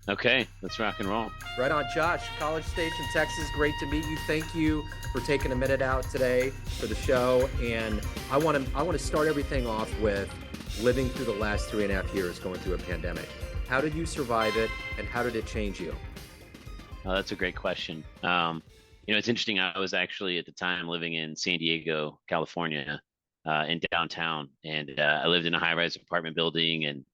Okay, let's rock and roll. Right on, Josh, College Station, Texas. Great to meet you. Thank you for taking a minute out today for the show. And I want to start everything off with living through the last 3.5 years going through a pandemic. How did you survive it, and how did it change you? Oh, that's a great question. It's interesting. I was actually at the time living in San Diego, California, in downtown, and I lived in a high-rise apartment building, and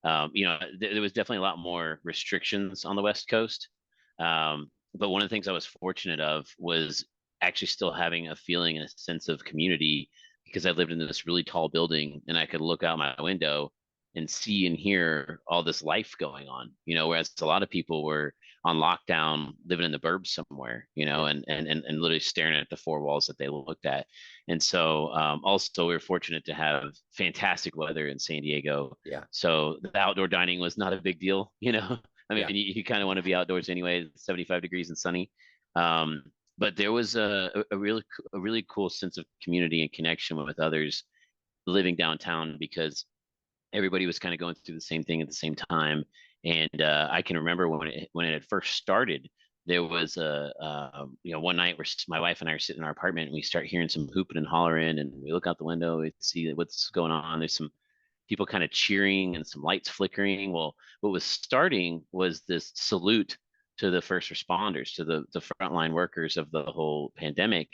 there was definitely a lot more restrictions on the West Coast. But one of the things I was fortunate of was actually still having a feeling and a sense of community because I lived in this really tall building, and I could look out my window and see and hear all this life going on. Whereas a lot of people were on lockdown, living in the burbs somewhere, Yeah. and literally staring at the four walls that they looked at. And so, also, we were fortunate to have fantastic weather in San Diego. Yeah. So the outdoor dining was not a big deal. I mean, Yeah. you kind of want to be outdoors anyway, 75 degrees and sunny. Um, but there was a really cool sense of community and connection with others living downtown because everybody was kind of going through the same thing at the same time. And I can remember when it had first started, there was one night where my wife and I are sitting in our apartment and we start hearing some hooping and hollering, and we look out the window, we see what's going on. There's some people kind of cheering and some lights flickering. Well, what was starting was this salute to the first responders, to the frontline workers of the whole pandemic.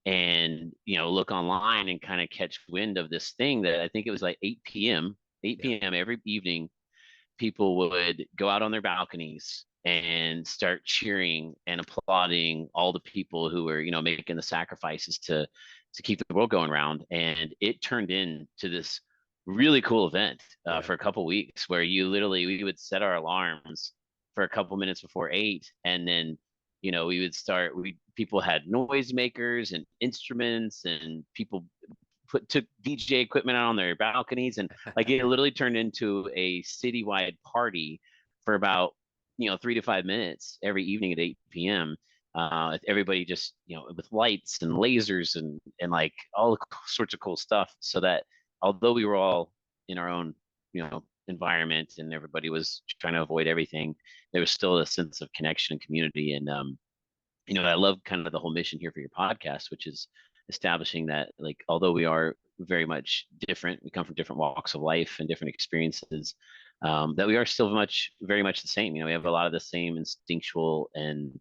And look online and kind of catch wind of this thing that I think it was like 8 p.m. Yeah. 8 p.m. every evening, people would go out on their balconies and start cheering and applauding all the people who were, making the sacrifices to keep the world going around. And it turned into this really cool event Yeah. for a couple weeks where we would set our alarms for a couple minutes before 8, and then we would start. We People had noisemakers and instruments, and people took DJ equipment out on their balconies, and like it literally turned into a citywide party for about 3 to 5 minutes every evening at 8 p.m. Everybody just with lights and lasers and like all sorts of cool stuff, so that although we were all in our own environment and everybody was trying to avoid everything, there was still a sense of connection and community. And I love kind of the whole mission here for your podcast, which is establishing that, like, although we are very much different, we come from different walks of life and different experiences, that we are still very much the same. We have a lot of the same instinctual and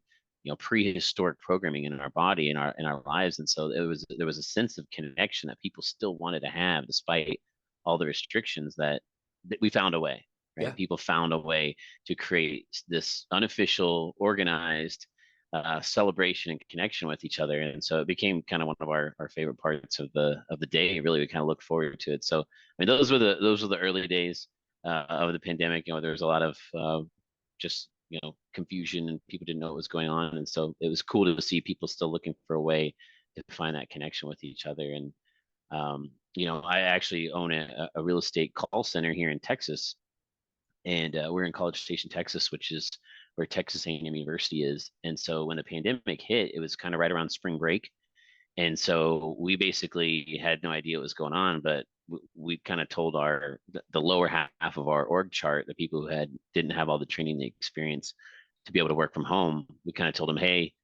prehistoric programming in our body, in our lives. And so there was a sense of connection that people still wanted to have despite all the restrictions, that we found a way. Right? Yeah. People found a way to create this unofficial, organized celebration and connection with each other. And so it became kind of one of our favorite parts of the day. Really, we kind of look forward to it. So I mean, those were the early days of the pandemic. There was a lot of just confusion, and people didn't know what was going on. And so it was cool to see people still looking for a way to find that connection with each other. And I actually own a real estate call center here in Texas, and we're in College Station, Texas, which is where Texas A&M University is. And so when the pandemic hit, it was kind of right around spring break, and so we basically had no idea what was going on. But we kind of told the lower half of our org chart, the people who didn't have all the training, the experience to be able to work from home. We kind of told them, hey,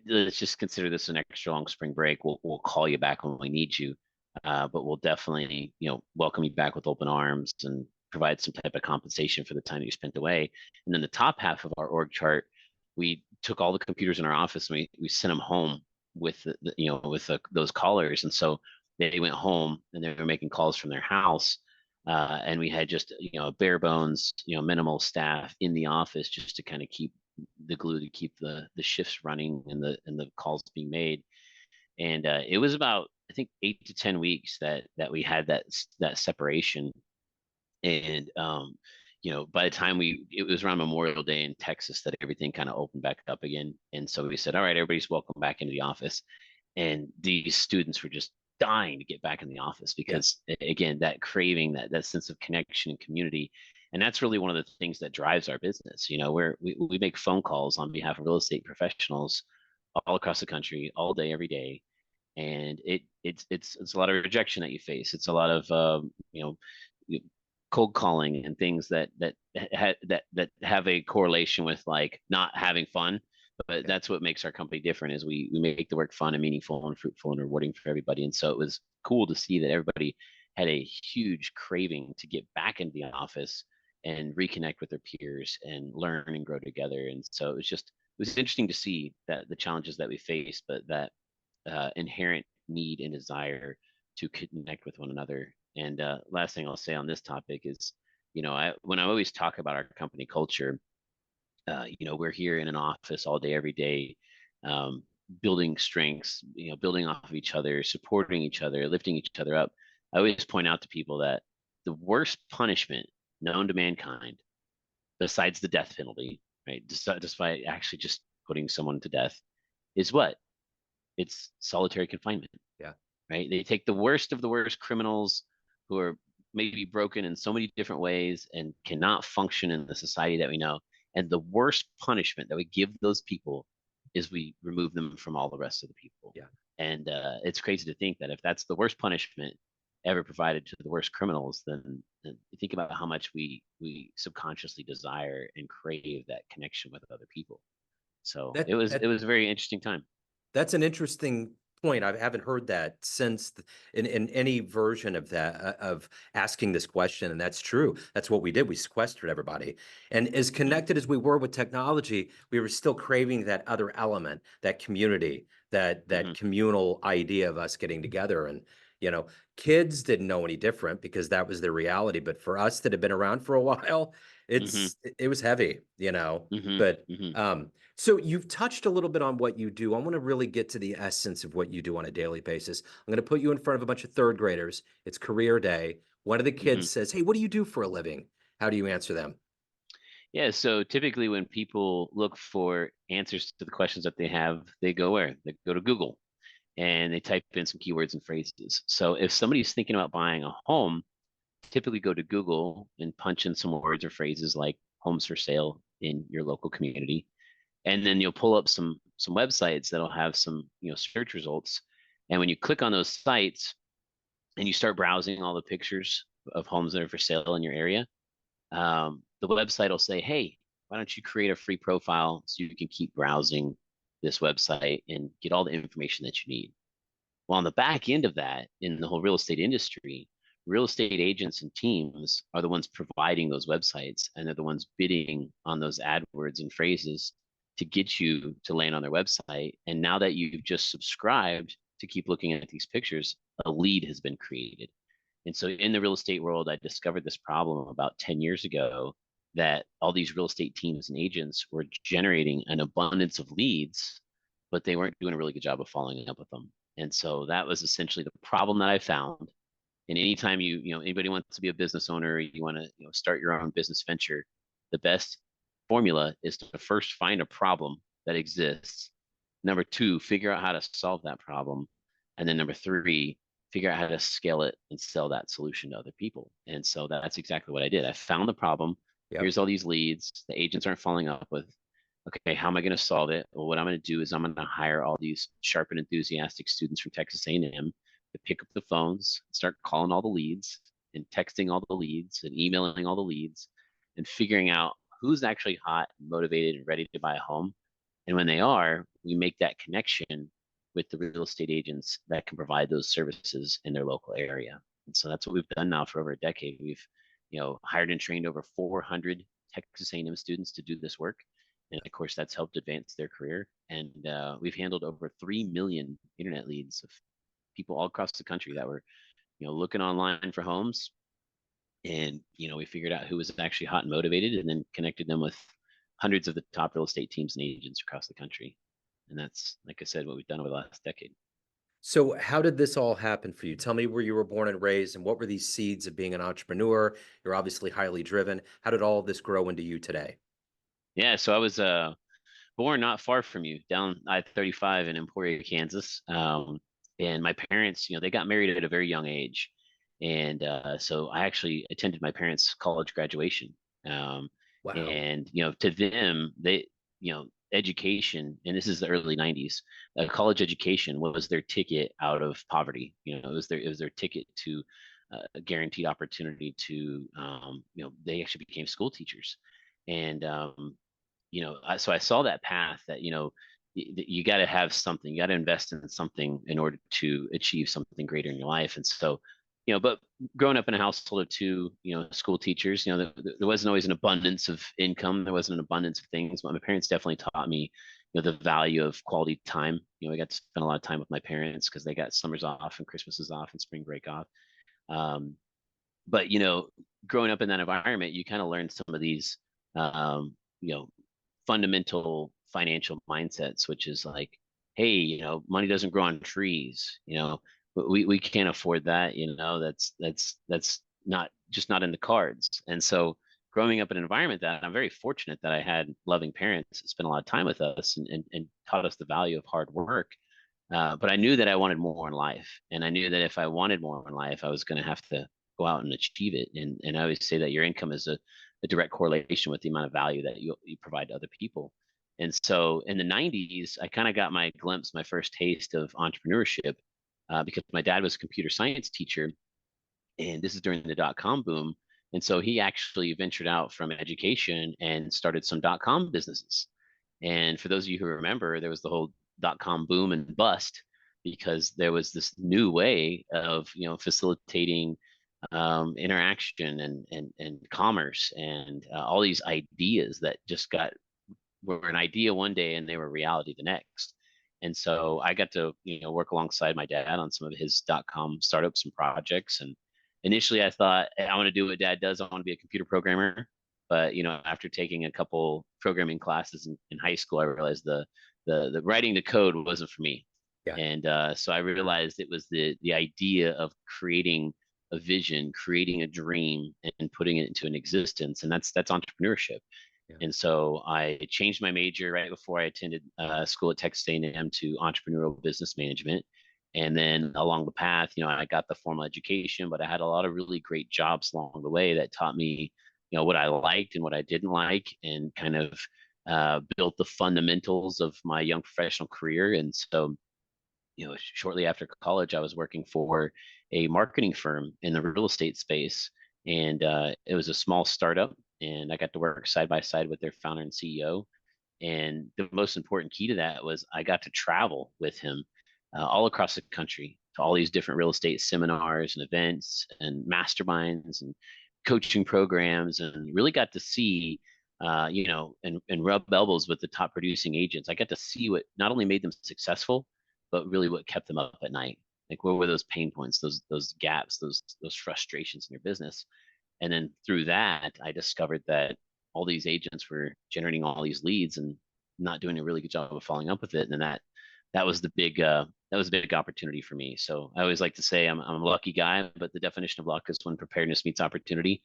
let's just consider this an extra long spring break. We'll call you back when we need you, but we'll definitely welcome you back with open arms and provide some type of compensation for the time that you spent away. And then the top half of our org chart, we took all the computers in our office and we sent them home with those callers. And so they went home and they were making calls from their house. And we had just bare bones, minimal staff in the office just to kind of keep the glue, to keep the shifts running and the calls being made. And it was about, I think, 8 to 10 weeks that we had that separation. And by the time it was around Memorial Day in Texas that everything kind of opened back up again. And so we said, all right, everybody's welcome back into the office. And these students were just dying to get back in the office Yeah. because, again, that craving, that sense of connection and community. And that's really one of the things that drives our business. We make phone calls on behalf of real estate professionals all across the country, all day, every day. And it's a lot of rejection that you face. It's a lot of cold calling and things that have a correlation with like not having fun. But Yeah. that's what makes our company different is we make the work fun and meaningful and fruitful and rewarding for everybody. And so it was cool to see that everybody had a huge craving to get back into the office and reconnect with their peers and learn and grow together. And so it was interesting to see that the challenges that we face, but that inherent need and desire to connect with one another. And last thing I'll say on this topic is, when I always talk about our company culture, we're here in an office all day, every day, um, building strengths, building off of each other, supporting each other, lifting each other up. I always point out to people that the worst punishment known to mankind, besides the death penalty, right, despite actually just putting someone to death, is what? It's solitary confinement, Yeah. right? They take the worst of the worst criminals who are maybe broken in so many different ways and cannot function in the society that we know. And the worst punishment that we give those people is we remove them from all the rest of the people. Yeah. And it's crazy to think that if that's the worst punishment ever provided to the worst criminals, then think about how much we subconsciously desire and crave that connection with other people. So That it that was a very interesting time. That's an interesting point. I haven't heard that since in any version of that of asking this question, and that's true. That's what we did. We sequestered everybody, and as Mm-hmm. connected as we were with technology, we were still craving that other element, that community, that Mm-hmm. communal idea of us getting together. And you know, kids didn't know any different because that was their reality. But for us that have been around for a while, Mm-hmm. it was heavy, you know. Mm-hmm. But Mm-hmm. so you've touched a little bit on what you do. I want to really get to the essence of what you do on a daily basis. I'm going to put you in front of a bunch of third graders. It's career day. One of the Mm-hmm. kids says, "Hey, what do you do for a living?" How do you answer them? Yeah, so typically when people look for answers to the questions that they have, they go where? They go to Google and they type in some keywords and phrases. So if somebody's thinking about buying a home, typically go to Google and punch in some words or phrases like homes for sale in your local community. And then you'll pull up some websites that'll have some, search results. And when you click on those sites and you start browsing all the pictures of homes that are for sale in your area, the website will say, hey, why don't you create a free profile so you can keep browsing this website and get all the information that you need. Well, on the back end of that, in the whole real estate industry, real estate agents and teams are the ones providing those websites, and they're the ones bidding on those AdWords and phrases to get you to land on their website. And now that you've just subscribed to keep looking at these pictures, a lead has been created. And so in the real estate world, I discovered this problem about 10 years ago that all these real estate teams and agents were generating an abundance of leads, but they weren't doing a really good job of following up with them. And so that was essentially the problem that I found. And anytime anybody wants to be a business owner, you want to, start your own business venture, the best formula is to first find a problem that exists. Number two, figure out how to solve that problem. And then number three, figure out how to scale it and sell that solution to other people. And so that's exactly what I did. I found the problem. Yep. Here's all these leads. The agents aren't following up with, okay, how am I going to solve it? Well, what I'm going to do is I'm going to hire all these sharp and enthusiastic students from Texas A&M to pick up the phones, start calling all the leads and texting all the leads and emailing all the leads and figuring out who's actually hot, motivated, and ready to buy a home. And when they are, we make that connection with the real estate agents that can provide those services in their local area. And so that's what we've done now for over a decade. We've, hired and trained over 400 Texas A&M students to do this work. And of course, that's helped advance their career. And we've handled over 3 million internet leads of people all across the country that were, looking online for homes. And, we figured out who was actually hot and motivated and then connected them with hundreds of the top real estate teams and agents across the country. And that's, like I said, what we've done over the last decade. So how did this all happen for you? Tell me where you were born and raised, and what were these seeds of being an entrepreneur? You're obviously highly driven. How did all of this grow into you today? Yeah, so I was born not far from you, down I-35 in Emporia, Kansas. And my parents, they got married at a very young age. And so I actually attended my parents' college graduation. Um, Wow. and, to them, education, and this is the early 90s, college education was their ticket out of poverty. It was their ticket to a guaranteed opportunity to, they actually became school teachers. And, so I saw that path that, you got to have something, you got to invest in something in order to achieve something greater in your life. And so, but growing up in a household of two, school teachers, there wasn't always an abundance of income. There wasn't an abundance of things, but my parents definitely taught me, the value of quality time. I got to spend a lot of time with my parents because they got summers off and Christmases off and spring break off. Um, but growing up in that environment, you kind of learn some of these, um, you know, fundamental financial mindsets, which is like, hey, money doesn't grow on trees. We can't afford that. That's not in the cards. And so growing up in an environment that I'm very fortunate that I had loving parents that spent a lot of time with us and taught us the value of hard work. But I knew that I wanted more in life, and I knew that if I wanted more in life, I was going to have to go out and achieve it. And I always say that your income is a direct correlation with the amount of value that you provide to other people. And so in the 90s, I kind of got my glimpse, my first taste of entrepreneurship, because my dad was a computer science teacher, and this is during the dot-com boom. And so he actually ventured out from education and started some dot-com businesses. And for those of you who remember, there was the whole dot-com boom and bust because there was this new way of facilitating interaction and commerce and all these ideas that just were an idea one day and they were reality the next. And so I got to work alongside my dad on some of his dot-com startups and projects. And initially I thought, hey, I want to do what dad does. I want to be a computer programmer. But after taking a couple programming classes in high school, I realized the writing the code wasn't for me. Yeah. And so I realized it was the idea of creating a vision, creating a dream, and putting it into an existence, and that's entrepreneurship. Yeah. And so I changed my major right before I attended school at Texas A&M to entrepreneurial business management. And then along the path, I got the formal education, but I had a lot of really great jobs along the way that taught me, what I liked and what I didn't like, and kind of built the fundamentals of my young professional career. And so, shortly after college, I was working for a marketing firm in the real estate space, and it was a small startup, and I got to work side by side with their founder and CEO. And the most important key to that was I got to travel with him all across the country to all these different real estate seminars and events and masterminds and coaching programs, and really got to see, and rub elbows with the top producing agents. I got to see what not only made them successful, but really what kept them up at night. Like, what were those pain points, those gaps, those frustrations in your business? And then through that, I discovered that all these agents were generating all these leads and not doing a really good job of following up with it. And then that was the big a big opportunity for me. So I always like to say I'm a lucky guy, but the definition of luck is when preparedness meets opportunity.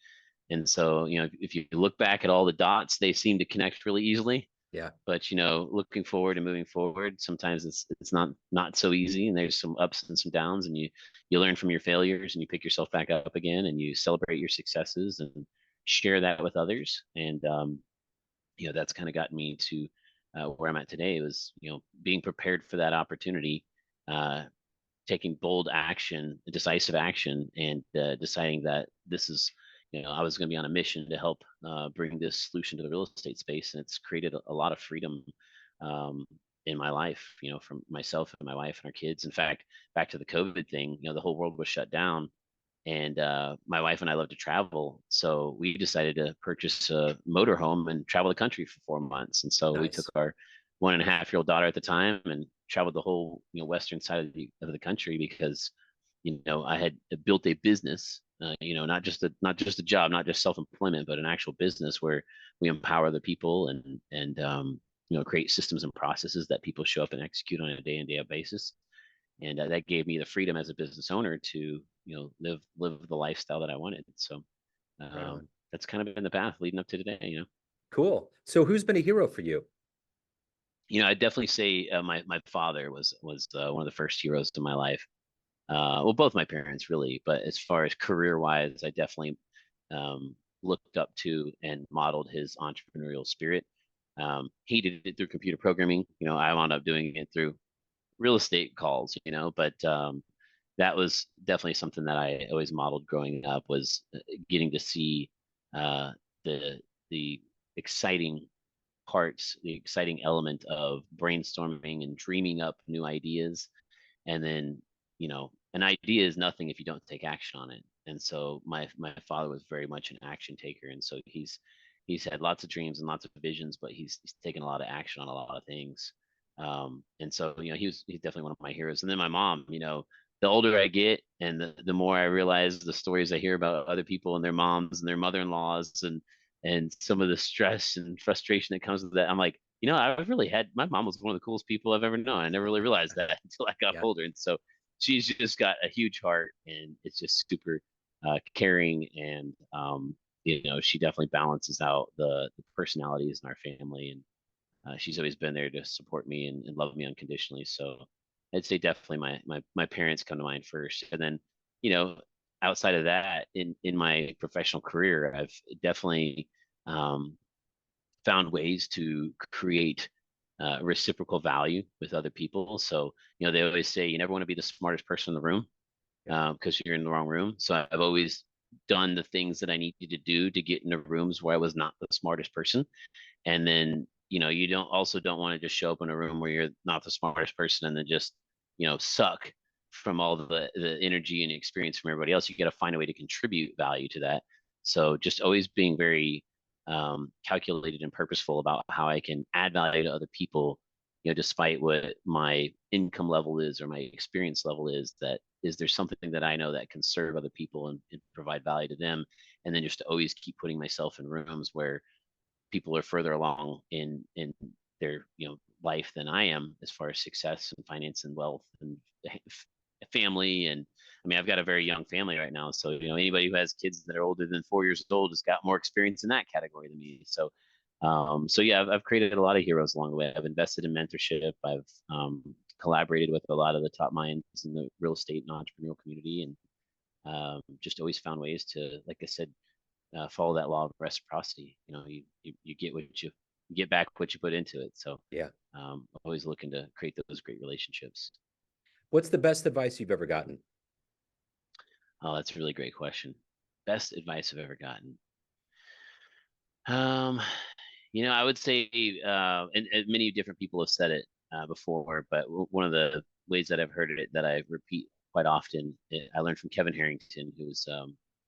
And so, if you look back at all the dots, they seem to connect really easily. Yeah. But looking forward and moving forward, sometimes it's not so easy, and there's some ups and some downs, and you learn from your failures and you pick yourself back up again, and you celebrate your successes and share that with others. And that's kind of gotten me to where I'm at today. Was being prepared for that opportunity, taking bold action, decisive action, and deciding that this is, I was going to be on a mission to help bring this solution to the real estate space. And it's created a lot of freedom in my life, from myself and my wife and our kids. In fact, back to the COVID thing, the whole world was shut down. And my wife and I love to travel. So we decided to purchase a motorhome and travel the country for 4 months. And so we took our 1.5-year-old daughter at the time and traveled the whole western side of the country, because I had built a business, not just a job, not just self-employment, but an actual business where we empower the people and create systems and processes that people show up and execute on a day in day out basis. And that gave me the freedom as a business owner to live the lifestyle that I wanted. So that's kind of been the path leading up to today. Cool. So who's been a hero for you? I'd definitely say my father was one of the first heroes in my life. Well, both my parents really, but as far as career wise, I definitely looked up to and modeled his entrepreneurial spirit. He did it through computer programming. I wound up doing it through real estate calls, but that was definitely something that I always modeled growing up, was getting to see uh, the the exciting parts, the exciting element of brainstorming and dreaming up new ideas. And then, an idea is nothing if you don't take action on it. And so my father was very much an action taker, and so he's had lots of dreams and lots of visions, but he's taken a lot of action on a lot of things. And so, he's definitely one of my heroes. And then my mom, the older I get, and the more I realize the stories I hear about other people and their moms and their mother-in-laws, and some of the stress and frustration that comes with that, I'm like, I've really had, my mom was one of the coolest people I've ever known. I never really realized that until I got Yeah. older. And so she's just got a huge heart, and it's just super caring. And, she definitely balances out the personalities in our family. And she's always been there to support me and love me unconditionally. So I'd say definitely my parents come to mind first. And then, you know, outside of that, in my professional career, I've definitely um, found ways to create reciprocal value with other people. So, they always say you never want to be the smartest person in the room Yeah. because you're in the wrong room. So I've always done the things that I needed to do to get into rooms where I was not the smartest person. And then, you don't want to just show up in a room where you're not the smartest person and then just, suck from all the energy and experience from everybody else. You got to find a way to contribute value to that. So just always being very calculated and purposeful about how I can add value to other people, despite what my income level is or my experience level is. That is there something that I know that can serve other people and provide value to them, and then just to always keep putting myself in rooms where people are further along in their life than I am, as far as success and finance and wealth and family. And I mean, I've got a very young family right now, so anybody who has kids that are older than 4 years old has got more experience in that category than me. So so yeah, I've created a lot of heroes along the way. I've invested in mentorship. I've collaborated with a lot of the top minds in the real estate and entrepreneurial community, and just always found ways to, like I said, follow that law of reciprocity. You get you get back what you put into it. So Yeah. always looking to create those great relationships. What's the best advice you've ever gotten? Oh, that's a really great question. Best advice I've ever gotten. Um, I would say, and many different people have said it before, but one of the ways that I've heard it that I repeat quite often, I learned from Kevin Harrington, who's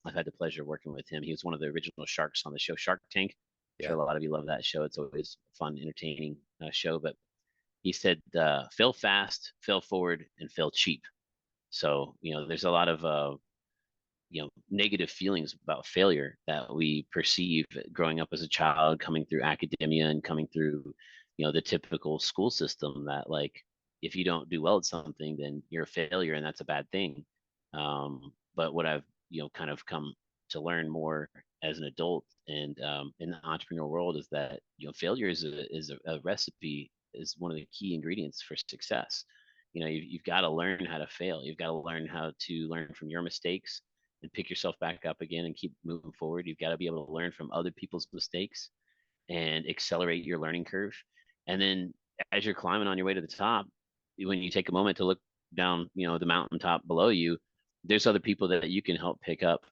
I've had the pleasure of working with him. He was one of the original sharks on the show Shark Tank. I'm Yeah. sure a lot of you love that show. It's always a fun, entertaining show. But he said, fail fast, fail forward, and fail cheap. So, there's a lot of negative feelings about failure that we perceive growing up as a child, coming through academia and coming through the typical school system, that like if you don't do well at something, then you're a failure and that's a bad thing. But what I've kind of come to learn more as an adult and in the entrepreneurial world is that failure is a recipe, is one of the key ingredients for success. You've got to learn how to fail. You've got to learn how to learn from your mistakes and pick yourself back up again and keep moving forward. You've got to be able to learn from other people's mistakes and accelerate your learning curve. And then as you're climbing on your way to the top, when you take a moment to look down, the mountaintop below you, there's other people that you can help pick up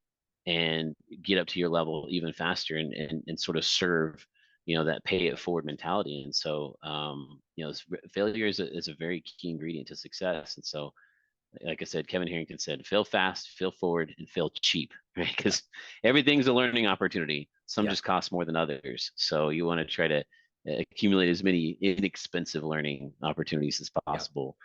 and get up to your level even faster, and sort of serve, that pay it forward mentality. And so, failure is a very key ingredient to success. And so, like I said, Kevin Harrington said, fail fast, fail forward, and fail cheap, right? Yeah. Because everything's a learning opportunity. Some Yeah. just cost more than others. So you want to try to accumulate as many inexpensive learning opportunities as Yeah. possible,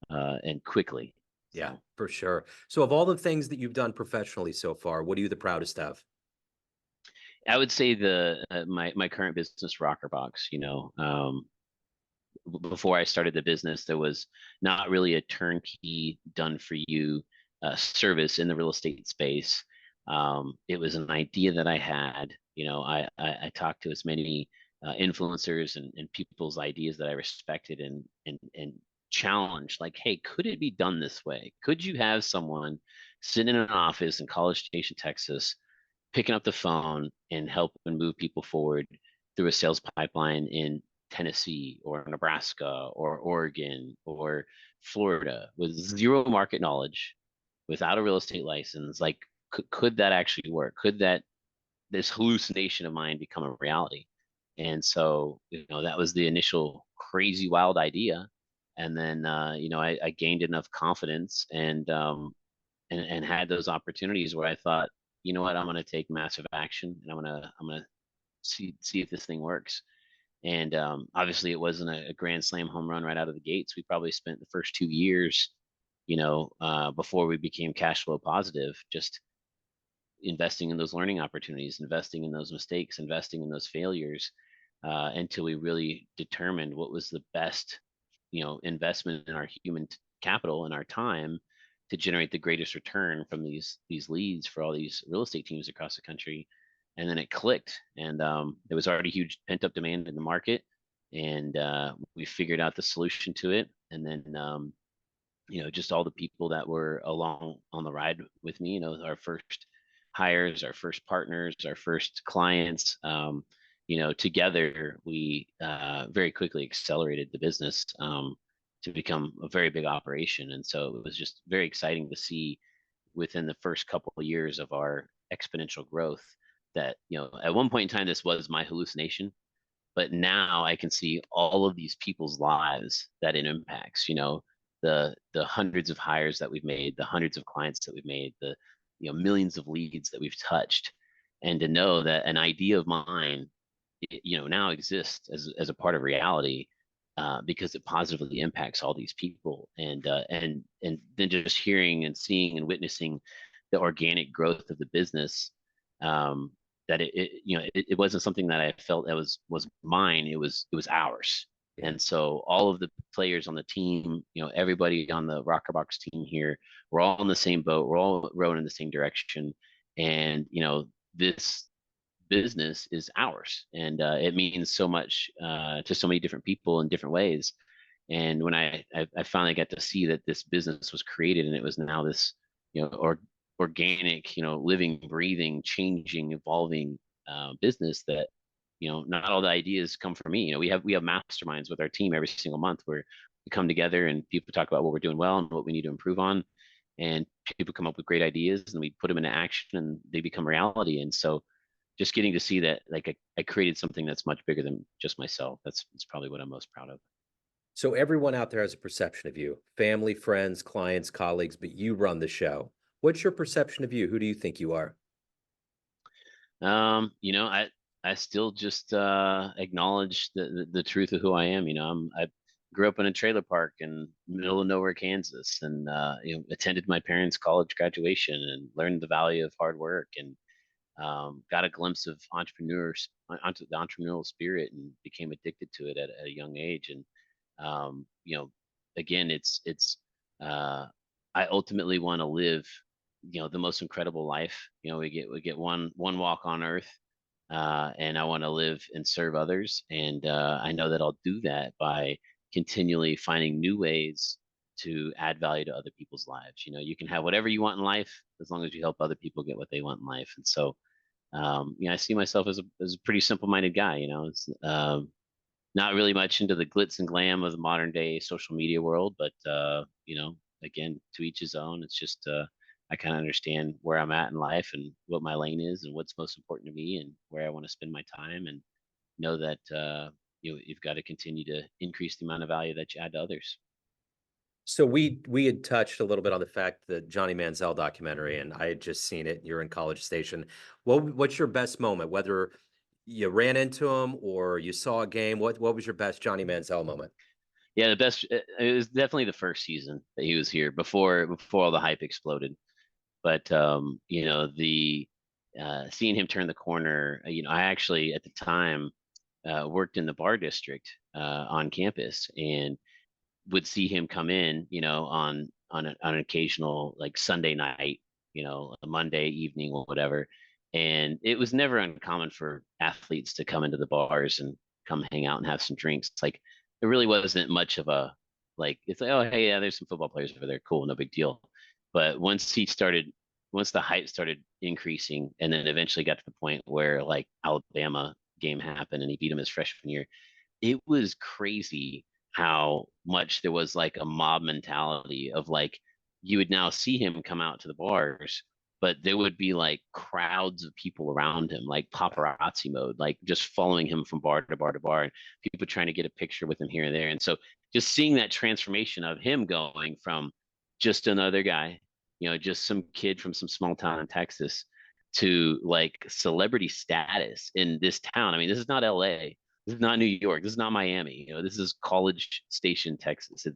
and quickly. Yeah, So for sure. So of all the things that you've done professionally so far, what are you the proudest of? I would say the my current business, rokrbox. Before I started the business, there was not really a turnkey done for you service in the real estate space. It was an idea that I had. I talked to as many influencers and people's ideas that I respected, and challenged, like, hey, could it be done this way? Could you have someone sit in an office in College Station, Texas, picking up the phone and helping move people forward through a sales pipeline in Tennessee or Nebraska or Oregon or Florida with zero market knowledge, without a real estate license, like could that actually work? Could that this hallucination of mine become a reality? And so, that was the initial crazy wild idea. And then, I gained enough confidence and had those opportunities where I thought, you know what, I'm going to take massive action and I'm going to see if this thing works. And obviously, it wasn't a grand slam home run right out of the gates. We probably spent the first 2 years, before we became cash flow positive, just investing in those learning opportunities, investing in those mistakes, investing in those failures, until we really determined what was the best, investment in our human capital and our time to generate the greatest return from these leads for all these real estate teams across the country. And then it clicked, and there was already huge pent up demand in the market, and we figured out the solution to it. And then just all the people that were along on the ride with me, our first hires, our first partners, our first clients, together we very quickly accelerated the business to become a very big operation. And so it was just very exciting to see within the first couple of years of our exponential growth that, at one point in time, this was my hallucination, but now I can see all of these people's lives that it impacts. The hundreds of hires that we've made, the hundreds of clients that we've made, the millions of leads that we've touched, and to know that an idea of mine, now exists as a part of reality, because it positively impacts all these people, and then just hearing and seeing and witnessing the organic growth of the business. That it wasn't something that I felt that was mine. It was ours. Yeah. And so all of the players on the team, everybody on the rokrbox team here, we're all in the same boat. We're all rowing in the same direction. And this business is ours, and it means so much to so many different people in different ways. And when I finally got to see that this business was created, and it was now this, or organic, living, breathing, changing, evolving business, that not all the ideas come from me. We have masterminds with our team every single month where we come together and people talk about what we're doing well and what we need to improve on, and people come up with great ideas and we put them into action and they become reality. And so just getting to see that, like, I created something that's much bigger than just myself. That's probably what I'm most proud of. So everyone out there has a perception of you, family, friends, clients, colleagues, but you run the show. What's your perception of you? Who do you think you are? I still just acknowledge the truth of who I am. I grew up in a trailer park in middle of nowhere, Kansas, and attended my parents' college graduation and learned the value of hard work, and got a glimpse of onto the entrepreneurial spirit, and became addicted to it at a young age. And um, you know, again, it's uh, I ultimately want to live, the most incredible life. We get one walk on earth, and I want to live and serve others. And I know that I'll do that by continually finding new ways to add value to other people's lives. You can have whatever you want in life as long as you help other people get what they want in life. And so, I see myself as a pretty simple minded guy. It's not really much into the glitz and glam of the modern day social media world, but again, to each his own. It's just I kind of understand where I'm at in life and what my lane is and what's most important to me and where I want to spend my time, and know that you've got to continue to increase the amount of value that you add to others. So we had touched a little bit on the fact that Johnny Manziel documentary, and I had just seen it. You're in College Station. What's your best moment? Whether you ran into him or you saw a game, what was your best Johnny Manziel moment? Yeah, the best. It was definitely the first season that he was here before all the hype exploded. But the seeing him turn the corner. I actually at the time worked in the bar district on campus, and would see him come in, on an occasional, like, Sunday night, a Monday evening or whatever. And it was never uncommon for athletes to come into the bars and come hang out and have some drinks. It's like it really wasn't much of a, like, it's like, oh hey, yeah, there's some football players over there, cool, no big deal. But once the hype started increasing, and then eventually got to the point where, like, Alabama game happened and he beat him his freshman year, it was crazy how much there was, like, a mob mentality of, like, you would now see him come out to the bars, but there would be like crowds of people around him, like paparazzi mode, like just following him from bar to bar to bar, and people trying to get a picture with him here and there. And so just seeing that transformation of him going from just another guy, just some kid from some small town in Texas, to like celebrity status in this town. I mean, this is not LA. This is not New York. This is not Miami. This is College Station, Texas.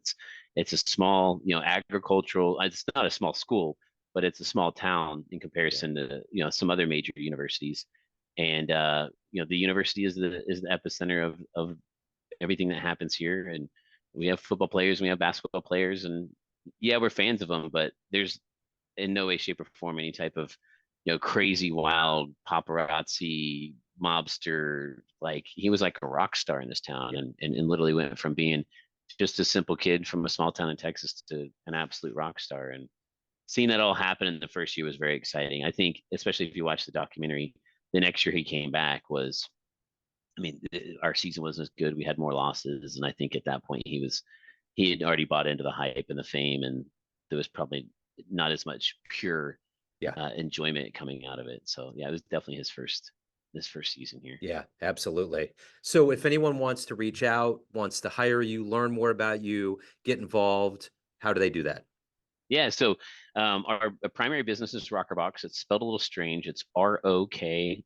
It's a small, agricultural. It's not a small school, but it's a small town in Yeah. comparison to some other major universities. And the university is the epicenter of everything that happens here. And we have football players, we have basketball players, and yeah, we're fans of them, but there's in no way, shape, or form any type of crazy, wild paparazzi mobster. Like he was like a rock star in this town, Yeah. and literally went from being just a simple kid from a small town in Texas to an absolute rock star. And seeing that all happen in the first year was very exciting. I think, especially if you watch the documentary, the next year he came back was, I mean, our season wasn't as good. We had more losses, and I think at that point he had already bought into the hype and the fame, and there was probably not as much pure Yeah. enjoyment coming out of it. So yeah, it was definitely his first season here. Yeah, absolutely. So if anyone wants to reach out, wants to hire you, learn more about you, get involved, how do they do that? Yeah, so our primary business is rokrbox. It's spelled a little strange. It's ROKRBOX,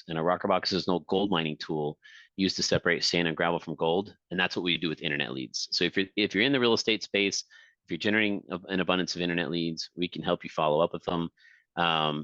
and a rokrbox is an old gold mining tool used to separate sand and gravel from gold, and that's what we do with internet leads. So if you're in the real estate space, if you're generating an abundance of internet leads, we can help you follow up with them.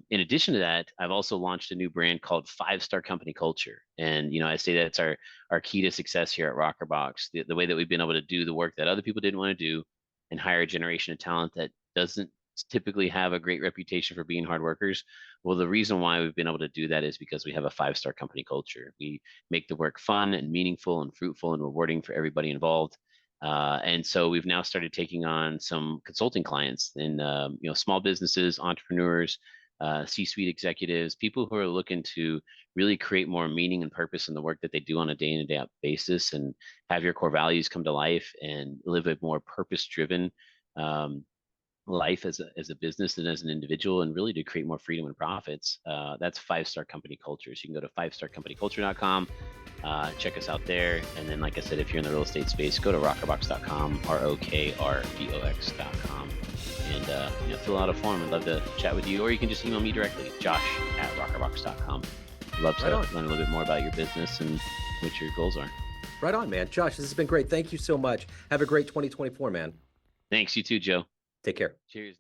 In addition to that, I've also launched a new brand called 5 Star Company Culture, and I say that's our key to success here at rokrbox. The way that we've been able to do the work that other people didn't want to do and hire a generation of talent that doesn't typically have a great reputation for being hard workers. Well, the reason why we've been able to do that is because we have a 5 Star company culture. We make the work fun and meaningful and fruitful and rewarding for everybody involved. And so we've now started taking on some consulting clients in small businesses, entrepreneurs, C-suite executives, people who are looking to really create more meaning and purpose in the work that they do on a day in and day out basis, and have your core values come to life and live a more purpose driven um, life as a business and as an individual, and really to create more freedom and profits. That's 5 Star company culture. So you can go to 5starcompanyculture.com, check us out there. And then, like I said, if you're in the real estate space, go to rokrbox.com, rokrbox.com, and fill out a form. I'd love to chat with you, or you can just email me directly, josh@rokrbox.com. I'd love Right to on. learn a little bit more about your business and what your goals are. Right on, man. Josh, this has been great. Thank you so much. Have a great 2024, man. Thanks, you too, Joe. Take care. Cheers.